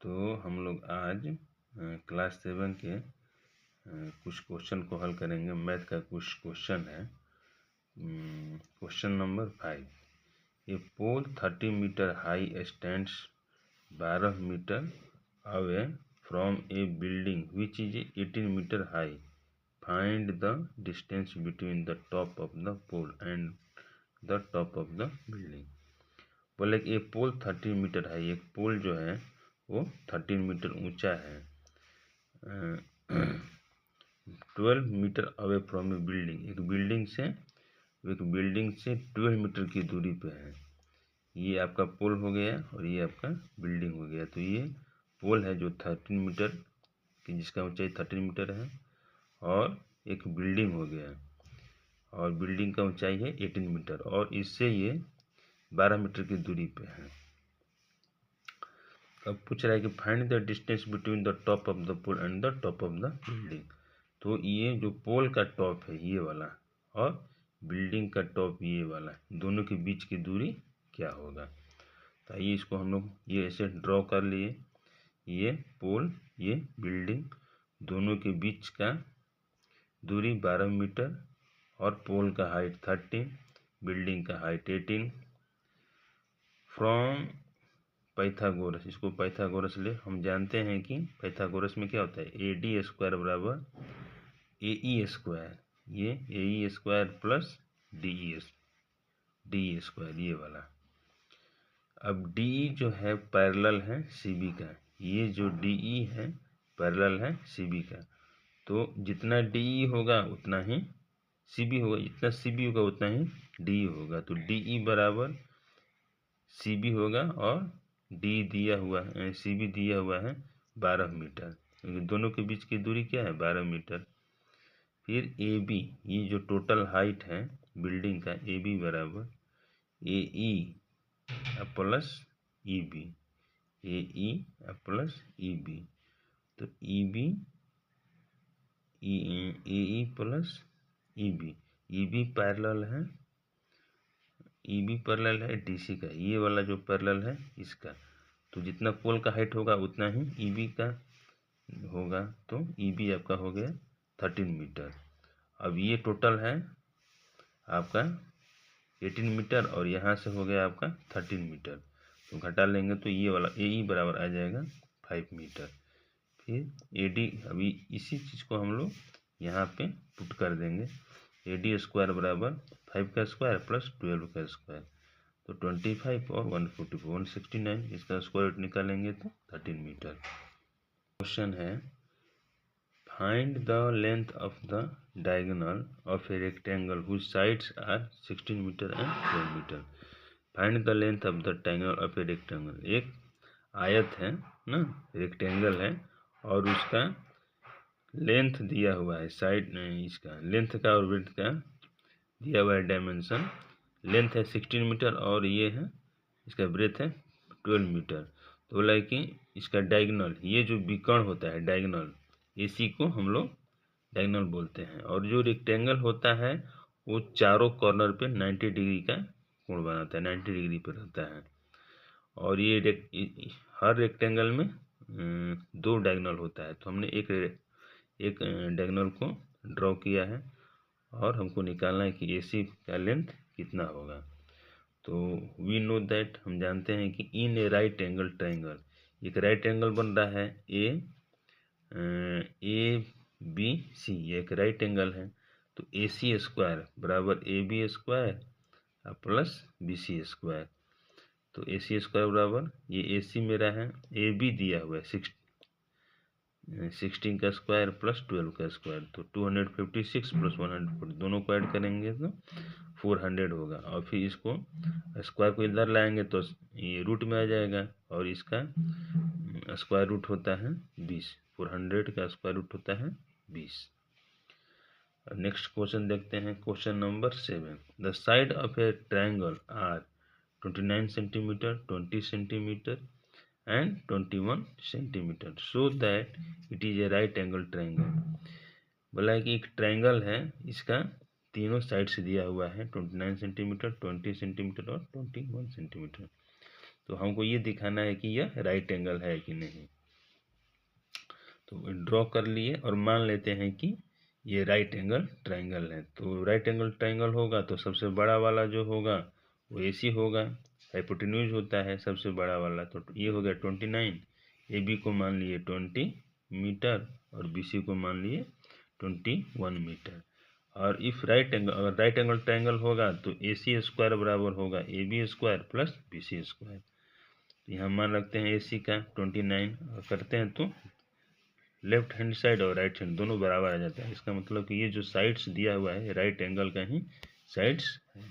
तो हम लोग आज क्लास 7 के कुछ क्वेश्चन को हल करेंगे। मैथ का कुछ क्वेश्चन है। Question number 5, a pole 30 metre high stands 12 metre away from a building which is 18 metre high. Find the distance between the top of the pole and the top of the building. बोले कि ये पोल 30 metre है। एक पोल जो है वो 13 metre ऊंचा है, 12 metre away from a building. एक बिल्डिंग से 12 मीटर की दूरी पे है। ये आपका पोल हो गया और ये आपका बिल्डिंग हो गया। तो ये पोल है जो 13 मीटर की, जिसका ऊंचाई 13 मीटर है, और एक बिल्डिंग हो गया और बिल्डिंग का ऊंचाई है 18 मीटर और इससे ये 12 मीटर की दूरी पे है। अब पूछ रहा है कि find the distance between the top of the pole and the top of the building. तो ये जो पोल का टॉप है ये वाला और बिल्डिंग का टॉप ये वाला, दोनों के बीच की दूरी क्या होगा। तो आइए इसको हम लोग ये ऐसे ड्रॉ कर लिए। ये पोल, ये बिल्डिंग, दोनों के बीच का दूरी 12 मीटर और पोल का हाइट 13, बिल्डिंग का हाइट 18। फ्रॉम पाइथागोरस, इसको पाइथागोरस ले। हम जानते हैं कि पाइथागोरस में क्या होता है, AD स्क्वायर बराबर AE स्क्वायर। ये AE square plus DE square, ये वाला। अब DE जो है पैरेलल है CB का, ये जो DE है पैरेलल है CB का। तो जितना DE होगा उतना ही CB होगा, जितना CB होगा उतना ही DE होगा। तो DE बराबर CB होगा और CB दिया हुआ है 12 मीटर, क्योंकि दोनों के बीच की दूरी क्या है, 12 मीटर। फिर AB, ये जो टोटल हाइट है बिल्डिंग का, AB बराबर AE plus EB, AE plus EB। तो AE प्लस EB पैरेलल है, EB पैरेलल है DC का, ये वाला जो पैरेलल है इसका। तो जितना पोल का हाइट होगा उतना ही EB का होगा। तो EB आपका हो गया 13 मीटर। अब ये टोटल है आपका 18 मीटर और यहाँ से हो गया आपका 13 मीटर। तो घटा लेंगे तो ये वाला AE बराबर आ जाएगा 5 मीटर। फिर AD, अभी इसी चीज़ को हम लोग यहाँ पे पुट कर देंगे। AD स्क्वायर बराबर 5 का स्क्वायर प्लस 12 का स्क्वायर, तो 25 और 144 169, इसका स्क्वायर रूट निकालेंगे तो 13 मीटर। क्वेश्चन है, find the length of the diagonal of a rectangle whose sides are 16 metre and 12 metre. Find the length of the triangle of a rectangle. एक आयत है ना, रेक्टेंगल है और उसका लेंथ दिया हुआ है, साइड इसका लेंथ का और विड्थ का दिया हुआ है डायमेंशन। लेंथ है 16 मीटर और ये है इसका ब्रेथ है 12 मीटर। तो बोला है कि इसका डायगोनल, ये जो विकर्ण होता है डायगोनल, इसी को हम लोग डायगोनल बोलते हैं। और जो रेक्टेंगल होता है वो चारों कॉर्नर पे 90 डिग्री का कोण बनाता है, 90 डिग्री पर रहता है। और ये हर रेक्टेंगल में 2 डायगोनल होता है। तो हमने एक डायगोनल को ड्रॉ किया है और हमको निकालना है कि AC का लेंथ कितना होगा। तो वी नो दैट, हम जानते हैं कि इन ए राइट एंगल ट्रायंगल, एक राइट एंगल बन रहा है ABC, एक राइट एंगल है। तो AC स्क्वायर बराबर AB square plus BC square. तो AC स्क्वायर बराबर, ये AC मेरा है, AB दिया हुआ है 16 का स्क्वायर प्लस 12 का स्क्वायर, तो 256 प्लस 140, दोनों को ऐड करेंगे तो 400 होगा। और फिर इसको स्क्वायर को इधर लाएंगे तो ये रूट में आ जाएगा और इसका स्क्वायर रूट होता है 20। 400 का स्क्वायर रूट होता है 20। नेक्स्ट क्वेश्चन देखते हैं। Question number 7, the side of a triangle are 29 centimetre, 20 centimetre and 21 centimetre, so that it is a right angle triangle. बोला है कि एक ट्रायंगल है, इसका तीनों साइड से दिया हुआ है 29 सेंटीमीटर, 20 सेंटीमीटर और 21 सेंटीमीटर। तो हमको ये दिखाना है कि यह राइट एंगल है कि नहीं। तो ड्रॉ कर लिए और मान लेते हैं कि ये राइट एंगल ट्रायंगल है। तो राइट एंगल ट्रायंगल होगा तो सबसे बड़ा वाला जो होगा वो AC होगा, हाइपोटेन्यूज होता है सबसे बड़ा वाला। तो ये हो गया 29, AB को मान लिए 20 मीटर और BC को मान लिए 21 मीटर। और इफ राइट एंगल, अगर राइट एंगल ट्रायंगल होगा तो AC स्क्वायर बराबर होगा AB square plus BC square. तो यहाँ मान रखते हैं AC का 29 और करते हैं तो लेफ्ट हैंड साइड और राइट हैंड दोनों बराबर आ जाता है। इसका मतलब कि ये जो साइड्स दिया हुआ है राइट एंगल का ही साइड्स है।